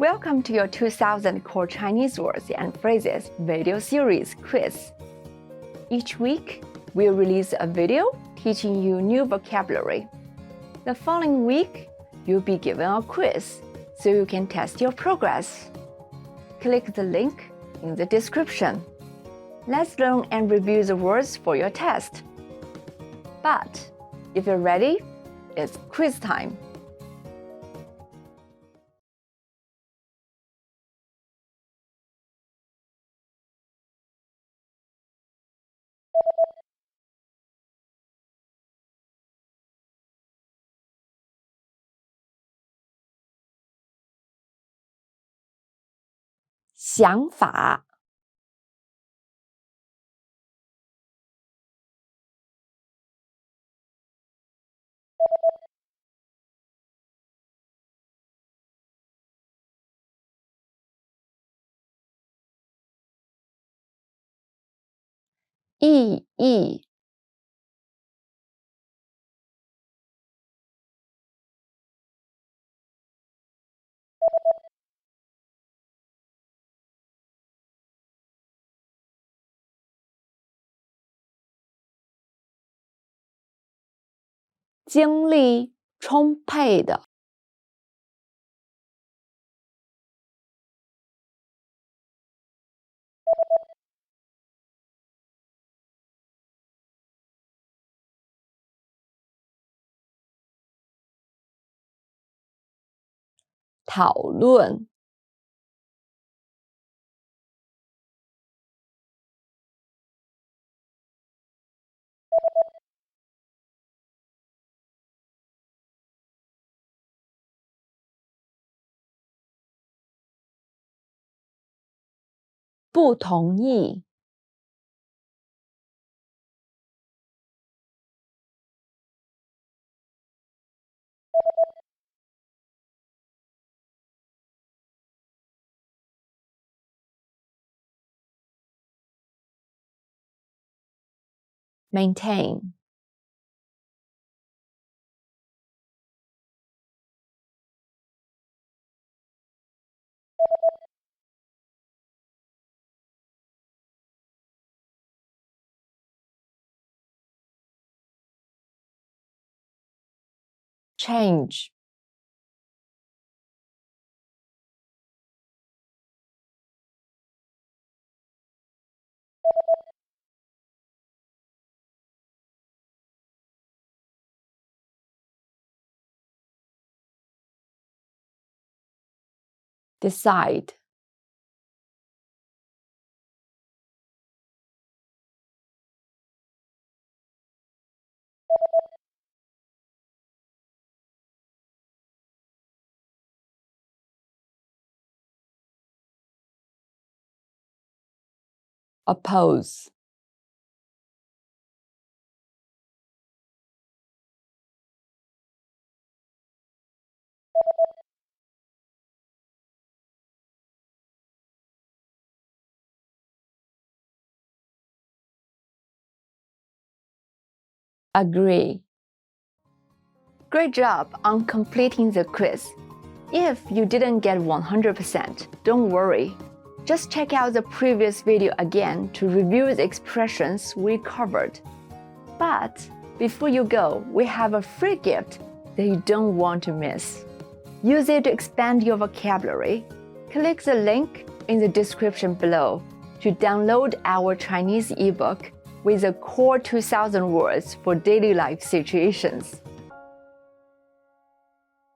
Welcome to your 2000 Core Chinese Words and Phrases video series quiz. Each week, we'll release a video teaching you new vocabulary. The following week, you'll be given a quiz so you can test your progress. Click the link in the description. Let's learn and review the words for your test. But if you're ready, it's quiz time. "想法意义精力充沛的讨论不同意maintain change decide oppose agree. Great job on completing the quiz. If you didn't get 100%, don't worry. Just check out the previous video again to review the expressions we covered. But before you go, we have a free gift that you don't want to miss. Use it to expand your vocabulary. Click the link in the description below to download our Chinese ebook with the core 2000 words for daily life situations.